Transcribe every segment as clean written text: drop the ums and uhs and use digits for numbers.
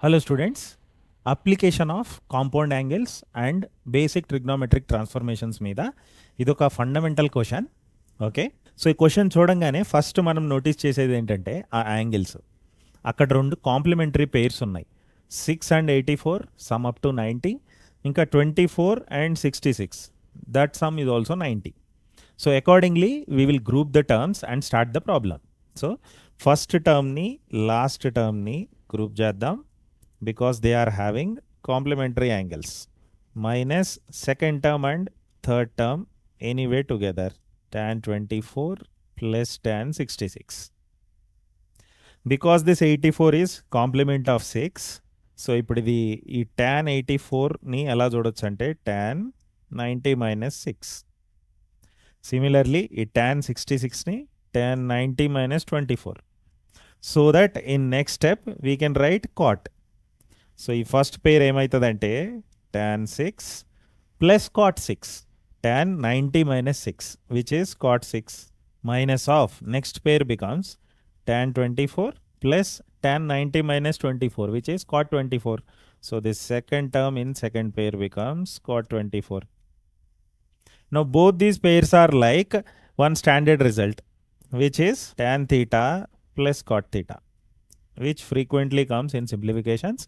Hello students, application of compound angles and basic trigonometric transformations మీద ఇదొక fundamental question. Okay, so ఈ question చూడంగానే first మనం notice చేసేది ఏంటంటే ఆ యాంగిల్స్. అక్కడ రెండు కాంప్లిమెంటరీ పెయిర్స్ ఉన్నాయి, 6 and 84 సమ్ అప్ టు 90, ఇంకా 24 and 66 that sum is also 90. So accordingly we will group the terms and start the problem. So first టర్మ్ని లాస్ట్ టర్మ్ని గ్రూప్ చేద్దాం because they are having complementary angles, minus second term and third term anyway together, tan 24 plus tan 66. Because this 84 is complement of 6, so ఇప్పుడు ఇది ఈ tan 84ని ఎలా చూడొచ్చు అంటే tan 90 minus 6. Similarly ఈ tan 66ని tan 90 minus 24. So that in next step we can write cot. So ఈ first పేర్ ఏమవుతుందంటే tan 6 plus cot 6, tan 90 minus 6 which is cot 6 minus of next pair becomes tan 24 plus tan 90 minus 24 which is cot 24. So this second term in second pair becomes cot 24. Now both these pairs are like one standard result which is tan theta plus cot theta, which frequently comes in simplifications.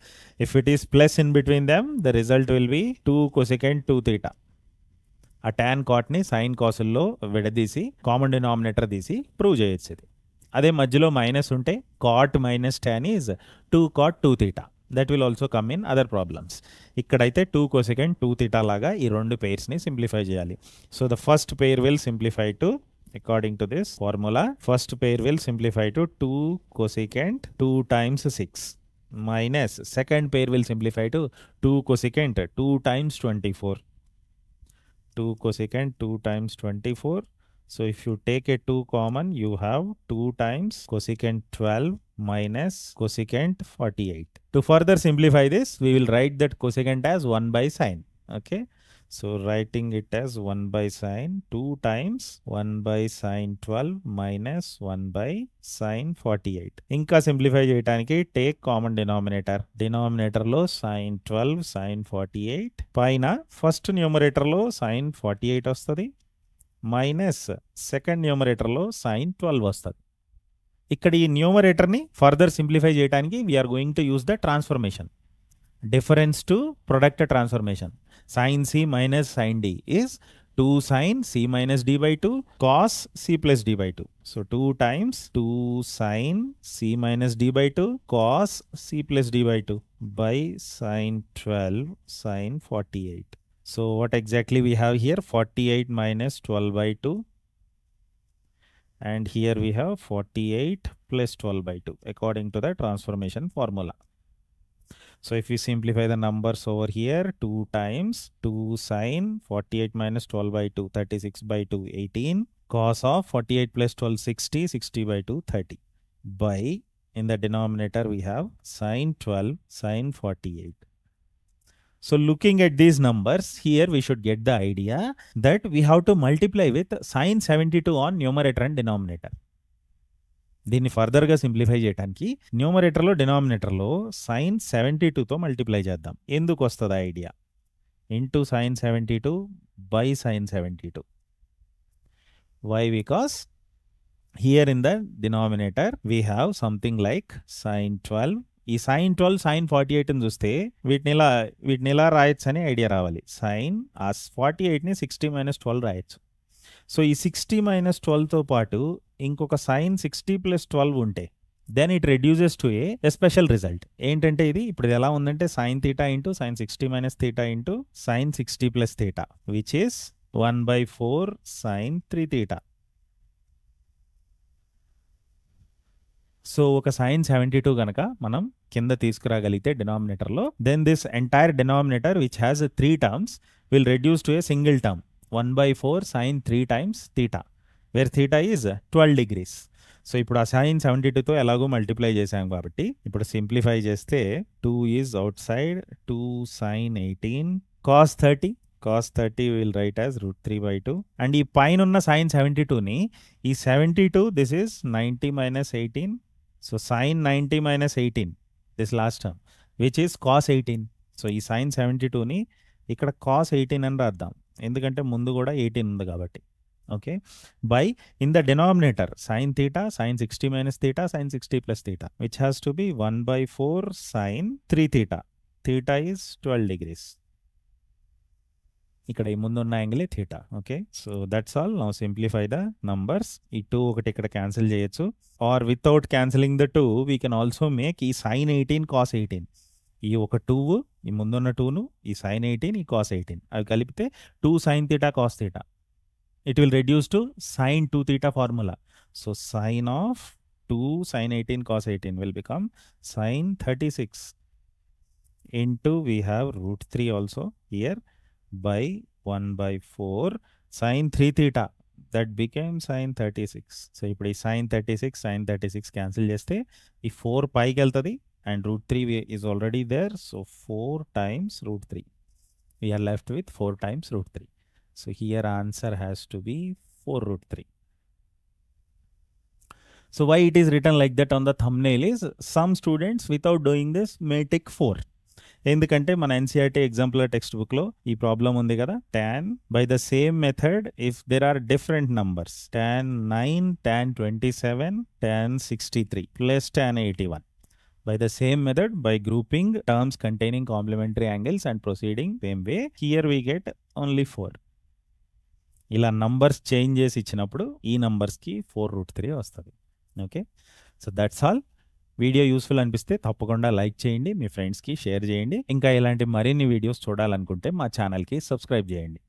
If it is plus in between them, the result will be 2 cosecant 2 theta. ఆ tan cotని sin cosల్లో విడదీసి common denominator తీసి prove చేయొచ్చు. ఇది అదే మధ్యలో minus ఉంటే cot minus tan is 2 cot 2 theta. That will also come in other problems. ఇక్కడైతే 2 cosecant 2 theta లాగా ఈ రెండు పెయిర్స్ని సింప్లిఫై చేయాలి. So the first pair will simplify to, according to this formula, first pair will simplify to 2 cosecant 2 times 6 minus second pair will simplify to 2 cosecant 2 times 24. 2 cosecant 2 times 24. So if you take a 2 common, you have 2 times cosecant 12 minus cosecant 48. To further simplify this, we will write that cosecant as 1 by sine. Okay. So writing it as 1 by sine 2 times 1 by sine 12 minus 1 by sine 48. ఇంకా simplify చేయడానికి take common denominator. డినామినేటర్లో sin 12 sin 48, పైన first న్యూమరేటర్లో sin 48 వస్తుంది, minus second న్యూమరేటర్లో sin 12 వస్తుంది. ఇక్కడ ఈ న్యూమరేటర్ని ఫర్దర్ సింప్లిఫై చేయడానికి we're going to use the transformation. Difference to product transformation. Sin c minus sin d is 2 sin c minus d by 2 cos c plus d by 2. So 2 times 2 sin c minus d by 2 cos c plus d by 2 by sin 12 sin 48. So what exactly we have here? 48 minus 12 by 2. And here we have 48 plus 12 by 2 according to the transformation formula. So if we simplify the numbers over here, 2 times 2 sin 48 minus 12 by 2, 36 by 2, 18, cos of 48 plus 12, 60, 60 by 2, 30, by, in the denominator we have sin 12 sin 48. So looking at these numbers, here we should get the idea that we have to multiply with sin 72 on numerator and denominator. దీన్ని ఫర్దర్గా simplify చేయడానికి న్యూమరేటర్లో డినామినేటర్లో sin 72తో multiply చేద్దాం. ఎందుకు వస్తుంది idea? Into sin 72 by sin 72. Why? Because here in the denominator we have something like sin 12. ఈ sin 12 sin 48ని చూస్తే వీటిని ఇలా రాయొచ్చు అని ఐడియా రావాలి. sin ఆ 48ని 60 minus 12 రాయొచ్చు. సో ఈ 60 minus 12తో పాటు ఇంకొక sin 60 plus 12 ఉంటే then it reduces to a special result. ఏంటంటే ఇది ఇప్పుడు ఎలా ఉందంటే sin theta into sin 60 minus theta into sin 60 plus theta which is 1/4 sin 3 theta. So ఒక sin 72 కనుక మనం కింద తీసుకురాగలిగితే డినామినేటర్లో, then this entire denominator which has 3 terms will reduce to a single term 1/4 sin 3 times theta, where theta is 12 degrees. So ఇప్పుడు ఆ sin 72తో ఎలాగో multiply చేసాం కాబట్టి ఇప్పుడు సింప్లిఫై చేస్తే 2 is out side, 2 sin 18 cos 30. cos 30 will write as √3/2. And ఈ పైన ఉన్న sin 72ని ఈ 72 this is 90 minus 18. So sin 90 minus 18 this last term which is cos 18. So ఈ సైన్ 72ని ఇక్కడ కాస్ 18 అని రాద్దాం, ఎందుకంటే ముందు కూడా 18 ఉంది కాబట్టి. Okay, by in the denominator sine theta, sine 60 minus theta, sine 60 plus theta, which has to be 1/4 sine 3 theta. Theta is 12 degrees. ఇక్కడ ఈ ముందున్న angle theta. Okay, so that's all. Now simplify the numbers. ఈ 2 ఒకటి ఇక్కడ cancel చేయొచ్చు, or without cancelling the 2 we can also make ఈ sine 18 cos 18. ఈ ఒక 2, ఈ ముందున్న 2ను, ఈ సైన్ 18, ఈ కాస్ 18 అవి కలిపితే 2 sine theta cos theta. It will reduce to sine 2 theta formula. So sine of 2 sine 18 cos 18 will become sine 36 into we have root 3 also here by 1/4 sine 3 theta, that became sine 36. So ఇప్పుడు ఈ sine 36 cancel చేస్తే ఈ 4 పైకి వెళ్తుంది and root 3 is already there. So 4 times root 3. We are left with 4 times root 3. So here answer has to be 4 root 3. So why it is written like that on the thumbnail is some students without doing this may take 4. ఎందుకంటే మన NCERT example text బుక్లో ఈ problem ఉంది కదా, tan by the same method if there are different numbers, tan 9, tan 27, tan 63 plus tan 81. By the same method, by grouping terms containing complementary angles and proceeding same way, here we get only 4. ఇలా numbers change చేసి ఇచ్చినప్పుడు ఈ నంబర్స్కి 4 root 3 వస్తుంది. Okay, so that's all. Video useful అనిపిస్తే తప్పకుండా like చేయండి, మీ ఫ్రెండ్స్కి share చేయండి. ఇంకా ఇలాంటి మరిన్ని వీడియోస్ చూడాలనుకుంటే మా ఛానల్కి సబ్స్క్రైబ్ చేయండి.